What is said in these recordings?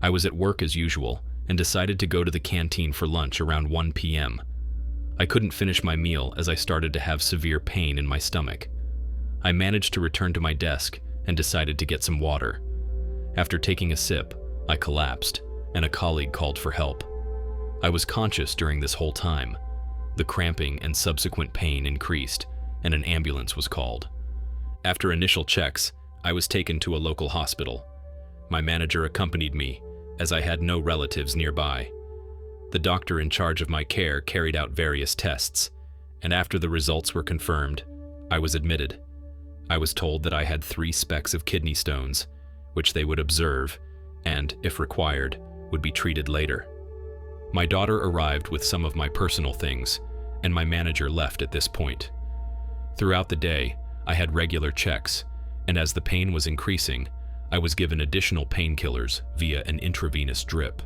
I was at work as usual and decided to go to the canteen for lunch around 1 p.m. I couldn't finish my meal as I started to have severe pain in my stomach. I managed to return to my desk and decided to get some water. After taking a sip, I collapsed, and a colleague called for help. I was conscious during this whole time. The cramping and subsequent pain increased, and an ambulance was called. After initial checks, I was taken to a local hospital. My manager accompanied me, as I had no relatives nearby. The doctor in charge of my care carried out various tests, and after the results were confirmed, I was admitted. I was told that I had 3 specks of kidney stones, which they would observe and, if required, would be treated later. My daughter arrived with some of my personal things, and my manager left at this point. Throughout the day, I had regular checks, and as the pain was increasing, I was given additional painkillers via an intravenous drip.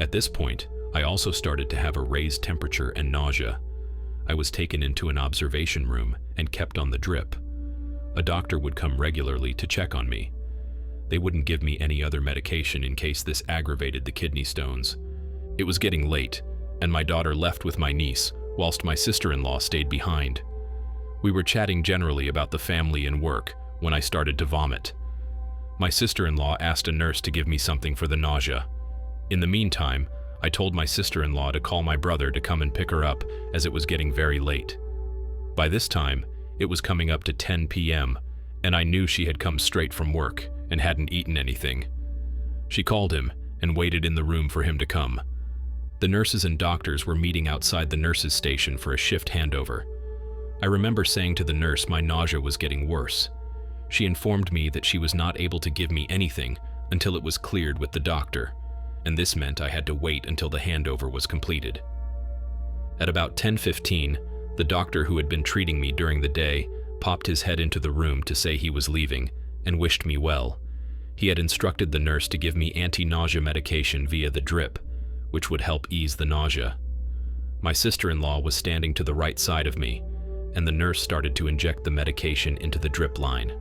At this point, I also started to have a raised temperature and nausea. I was taken into an observation room and kept on the drip. A doctor would come regularly to check on me. They wouldn't give me any other medication in case this aggravated the kidney stones. It was getting late, and my daughter left with my niece, whilst my sister-in-law stayed behind. We were chatting generally about the family and work when I started to vomit. My sister-in-law asked a nurse to give me something for the nausea. In the meantime, I told my sister-in-law to call my brother to come and pick her up as it was getting very late. By this time, it was coming up to 10 p.m., and I knew she had come straight from work and hadn't eaten anything. She called him and waited in the room for him to come. The nurses and doctors were meeting outside the nurses' station for a shift handover. I remember saying to the nurse my nausea was getting worse. She informed me that she was not able to give me anything until it was cleared with the doctor, and this meant I had to wait until the handover was completed. At about 10:15, the doctor who had been treating me during the day popped his head into the room to say he was leaving and wished me well. He had instructed the nurse to give me anti-nausea medication via the drip, which would help ease the nausea. My sister-in-law was standing to the right side of me, and the nurse started to inject the medication into the drip line.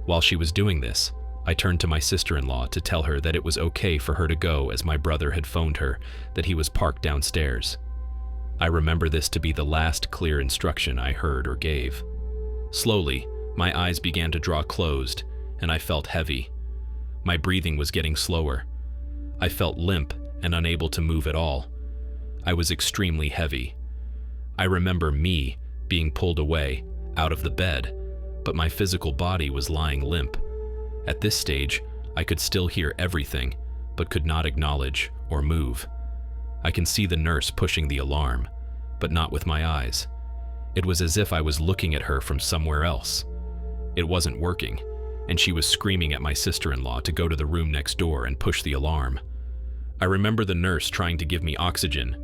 While she was doing this, I turned to my sister-in-law to tell her that it was okay for her to go as my brother had phoned her that he was parked downstairs. I remember this to be the last clear instruction I heard or gave. Slowly, my eyes began to draw closed, and I felt heavy. My breathing was getting slower. I felt limp and unable to move at all. I was extremely heavy. I remember me being pulled away, out of the bed, but my physical body was lying limp. At this stage, I could still hear everything, but could not acknowledge or move. I can see the nurse pushing the alarm, but not with my eyes. It was as if I was looking at her from somewhere else. It wasn't working, and she was screaming at my sister-in-law to go to the room next door and push the alarm. I remember the nurse trying to give me oxygen,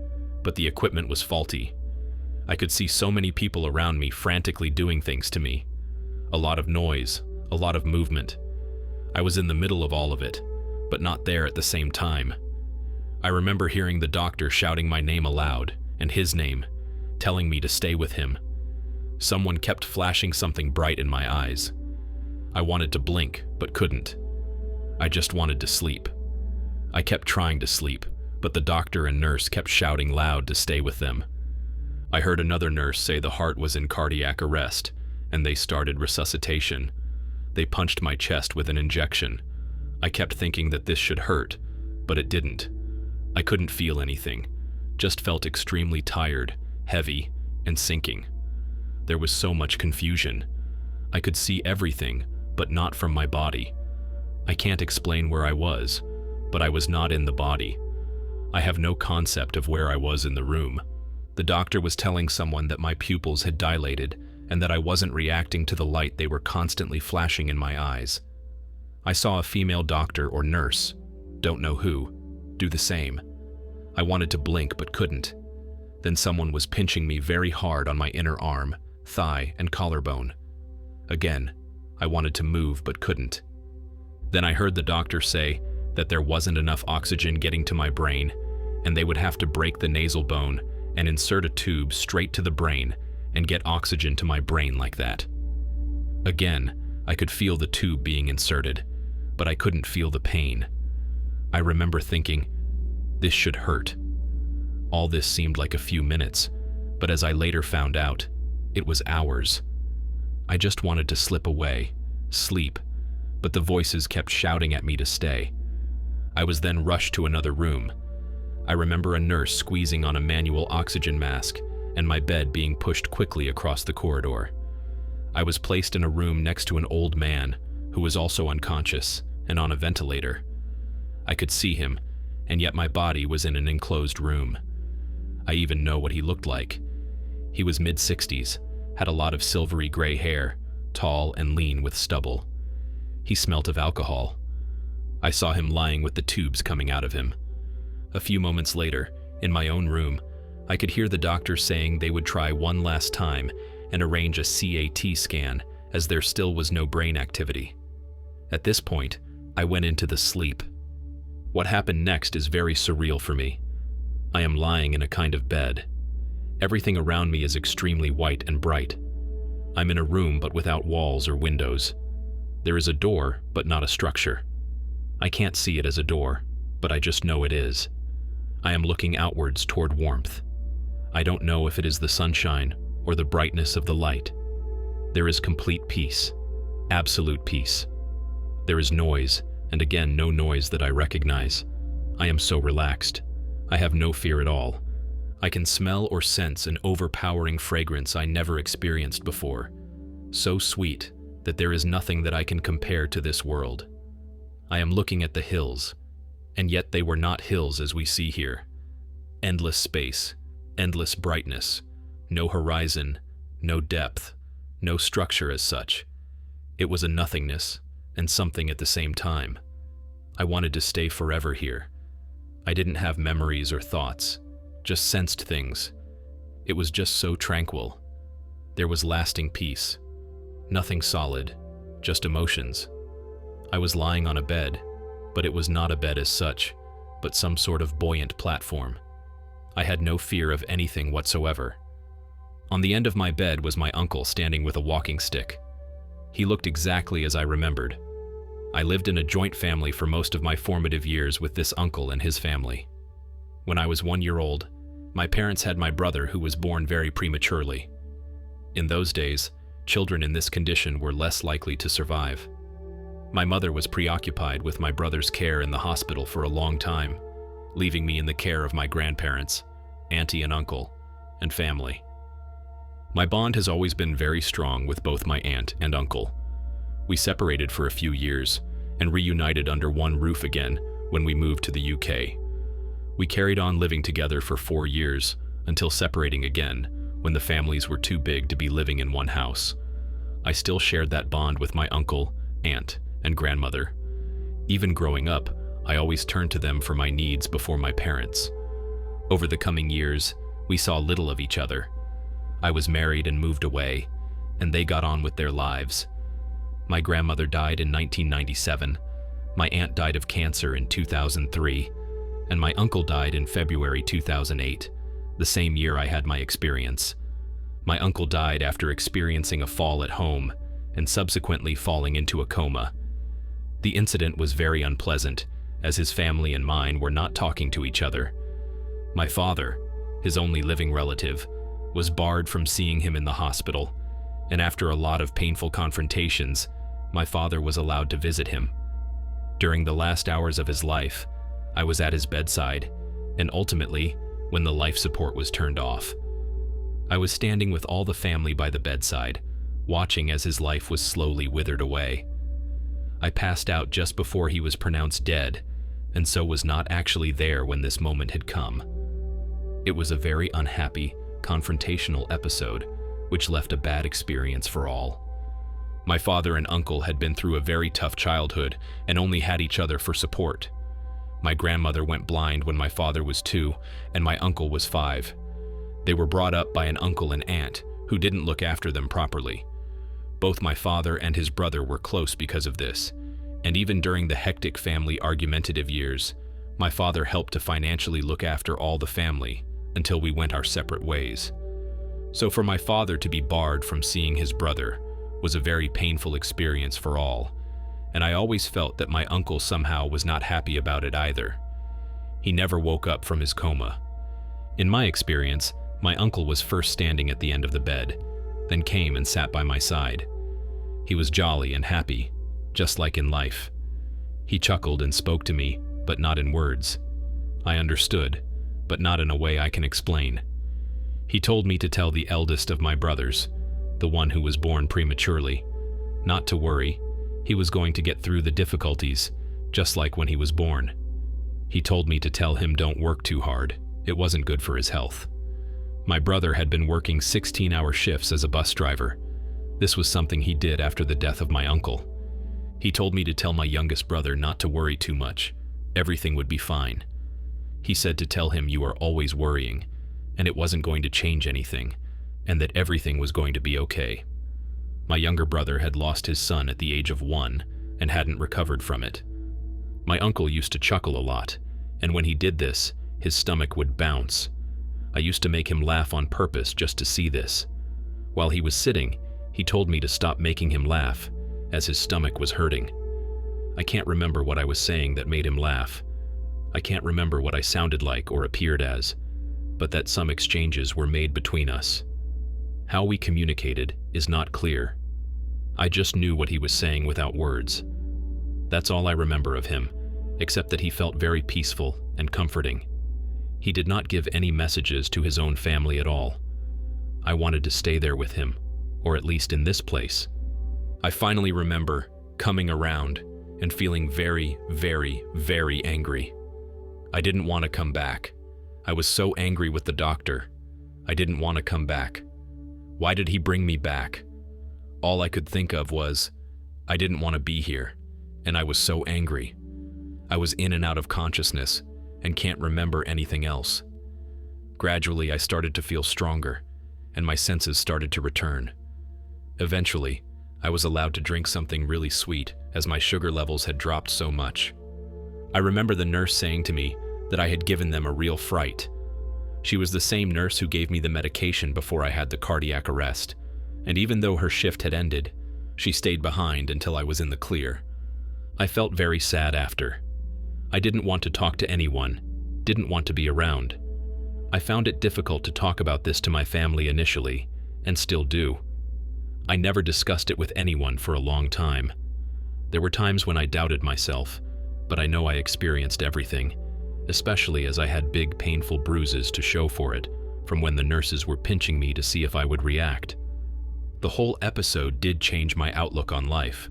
but the equipment was faulty. I could see so many people around me frantically doing things to me. A lot of noise, a lot of movement. I was in the middle of all of it, but not there at the same time. I remember hearing the doctor shouting my name aloud, and his name, telling me to stay with him. Someone kept flashing something bright in my eyes. I wanted to blink, but couldn't. I just wanted to sleep. I kept trying to sleep, but the doctor and nurse kept shouting loud to stay with them. I heard another nurse say the heart was in cardiac arrest, and they started resuscitation. They punched my chest with an injection. I kept thinking that this should hurt, but it didn't. I couldn't feel anything, just felt extremely tired, heavy, and sinking. There was so much confusion. I could see everything, but not from my body. I can't explain where I was, but I was not in the body. I have no concept of where I was in the room. The doctor was telling someone that my pupils had dilated and that I wasn't reacting to the light they were constantly flashing in my eyes. I saw a female doctor or nurse, don't know who, do the same. I wanted to blink but couldn't. Then someone was pinching me very hard on my inner arm, thigh, and collarbone. Again, I wanted to move but couldn't. Then I heard the doctor say that there wasn't enough oxygen getting to my brain, and they would have to break the nasal bone and insert a tube straight to the brain and get oxygen to my brain like that. Again, I could feel the tube being inserted, but I couldn't feel the pain. I remember thinking, this should hurt. All this seemed like a few minutes, but as I later found out, it was hours. I just wanted to slip away, sleep, but the voices kept shouting at me to stay. I was then rushed to another room. I remember a nurse squeezing on a manual oxygen mask and my bed being pushed quickly across the corridor. I was placed in a room next to an old man who was also unconscious and on a ventilator. I could see him, and yet my body was in an enclosed room. I even know what he looked like. He was mid-60s, had a lot of silvery gray hair, tall and lean with stubble. He smelt of alcohol. I saw him lying with the tubes coming out of him. A few moments later, in my own room, I could hear the doctor saying they would try one last time and arrange a CAT scan, as there still was no brain activity. At this point, I went into the sleep. What happened next is very surreal for me. I am lying in a kind of bed. Everything around me is extremely white and bright. I'm in a room but without walls or windows. There is a door, but not a structure. I can't see it as a door, but I just know it is. I am looking outwards toward warmth. I don't know if it is the sunshine or the brightness of the light. There is complete peace, absolute peace. There is noise, and again no noise that I recognize. I am so relaxed. I have no fear at all. I can smell or sense an overpowering fragrance I never experienced before. So sweet that there is nothing that I can compare to this world. I am looking at the hills, and yet they were not hills as we see here. Endless space, endless brightness, no horizon, no depth, no structure as such. It was a nothingness and something at the same time. I wanted to stay forever here. I didn't have memories or thoughts, just sensed things. It was just so tranquil. There was lasting peace. Nothing solid, just emotions. I was lying on a bed, but it was not a bed as such, but some sort of buoyant platform. I had no fear of anything whatsoever. On the end of my bed was my uncle standing with a walking stick. He looked exactly as I remembered. I lived in a joint family for most of my formative years with this uncle and his family. When I was 1 year old, my parents had my brother who was born very prematurely. In those days, children in this condition were less likely to survive. My mother was preoccupied with my brother's care in the hospital for a long time, leaving me in the care of my grandparents, auntie and uncle, and family. My bond has always been very strong with both my aunt and uncle. We separated for a few years and reunited under one roof again when we moved to the UK. We carried on living together for 4 years until separating again when the families were too big to be living in one house. I still shared that bond with my uncle, aunt, and grandmother. Even growing up, I always turned to them for my needs before my parents. Over the coming years, we saw little of each other. I was married and moved away, and they got on with their lives. My grandmother died in 1997, my aunt died of cancer in 2003, and my uncle died in February 2008, the same year I had my experience. My uncle died after experiencing a fall at home and subsequently falling into a coma. The incident was very unpleasant, as his family and mine were not talking to each other. My father, his only living relative, was barred from seeing him in the hospital, and after a lot of painful confrontations, my father was allowed to visit him. During the last hours of his life, I was at his bedside, and ultimately, when the life support was turned off. I was standing with all the family by the bedside, watching as his life was slowly withered away. I passed out just before he was pronounced dead, and so was not actually there when this moment had come. It was a very unhappy, confrontational episode, which left a bad experience for all. My father and uncle had been through a very tough childhood and only had each other for support. My grandmother went blind when my father was 2 and my uncle was 5. They were brought up by an uncle and aunt who didn't look after them properly. Both my father and his brother were close because of this, and even during the hectic family argumentative years, my father helped to financially look after all the family until we went our separate ways. So for my father to be barred from seeing his brother was a very painful experience for all, and I always felt that my uncle somehow was not happy about it either. He never woke up from his coma. In my experience, my uncle was first standing at the end of the bed, then came and sat by my side. He was jolly and happy, just like in life. He chuckled and spoke to me, but not in words. I understood, but not in a way I can explain. He told me to tell the eldest of my brothers, the one who was born prematurely, not to worry. He was going to get through the difficulties, just like when he was born. He told me to tell him don't work too hard. It wasn't good for his health. My brother had been working 16-hour shifts as a bus driver. This was something he did after the death of my uncle. He told me to tell my youngest brother not to worry too much. Everything would be fine. He said to tell him you are always worrying, and it wasn't going to change anything, and that everything was going to be okay. My younger brother had lost his son at the age of 1 and hadn't recovered from it. My uncle used to chuckle a lot, and when he did this, his stomach would bounce. I used to make him laugh on purpose just to see this. While he was sitting, he told me to stop making him laugh, as his stomach was hurting. I can't remember what I was saying that made him laugh. I can't remember what I sounded like or appeared as, but that some exchanges were made between us. How we communicated is not clear. I just knew what he was saying without words. That's all I remember of him, except that he felt very peaceful and comforting. He did not give any messages to his own family at all. I wanted to stay there with him, or at least in this place. I finally remember coming around and feeling very, very, very angry. I didn't want to come back. I was so angry with the doctor. I didn't want to come back. Why did he bring me back? All I could think of was, I didn't want to be here, and I was so angry. I was in and out of consciousness and can't remember anything else. Gradually, I started to feel stronger, and my senses started to return. Eventually, I was allowed to drink something really sweet as my sugar levels had dropped so much. I remember the nurse saying to me that I had given them a real fright. She was the same nurse who gave me the medication before I had the cardiac arrest, and even though her shift had ended, she stayed behind until I was in the clear. I felt very sad after. I didn't want to talk to anyone, didn't want to be around. I found it difficult to talk about this to my family initially, and still do. I never discussed it with anyone for a long time. There were times when I doubted myself, but I know I experienced everything, especially as I had big painful bruises to show for it from when the nurses were pinching me to see if I would react. The whole episode did change my outlook on life.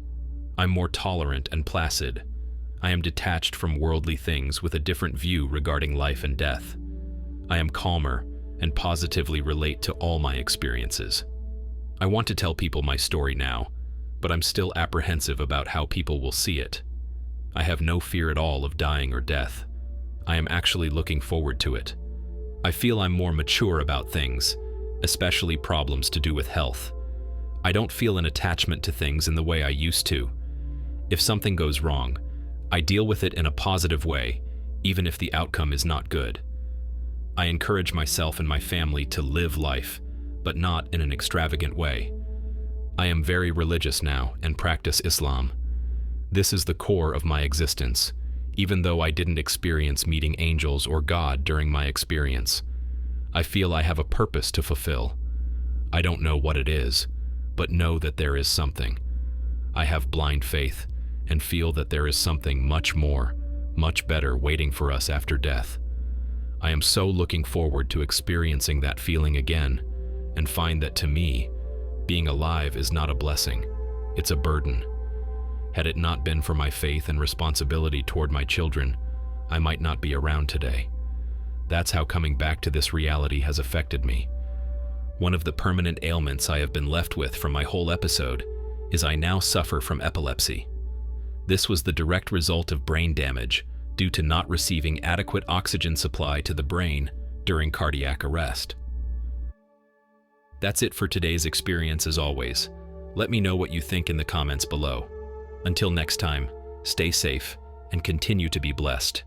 I'm more tolerant and placid. I am detached from worldly things with a different view regarding life and death. I am calmer and positively relate to all my experiences. I want to tell people my story now, but I'm still apprehensive about how people will see it. I have no fear at all of dying or death. I am actually looking forward to it. I feel I'm more mature about things, especially problems to do with health. I don't feel an attachment to things in the way I used to. If something goes wrong, I deal with it in a positive way, even if the outcome is not good. I encourage myself and my family to live life, but not in an extravagant way. I am very religious now and practice Islam. This is the core of my existence, even though I didn't experience meeting angels or God during my experience. I feel I have a purpose to fulfill. I don't know what it is, but know that there is something. I have blind faith and feel that there is something much more, much better waiting for us after death. I am so looking forward to experiencing that feeling again and find that to me, being alive is not a blessing, it's a burden. Had it not been for my faith and responsibility toward my children, I might not be around today. That's how coming back to this reality has affected me. One of the permanent ailments I have been left with from my whole episode is I now suffer from epilepsy. This was the direct result of brain damage due to not receiving adequate oxygen supply to the brain during cardiac arrest. That's it for today's experience as always. Let me know what you think in the comments below. Until next time, stay safe and continue to be blessed.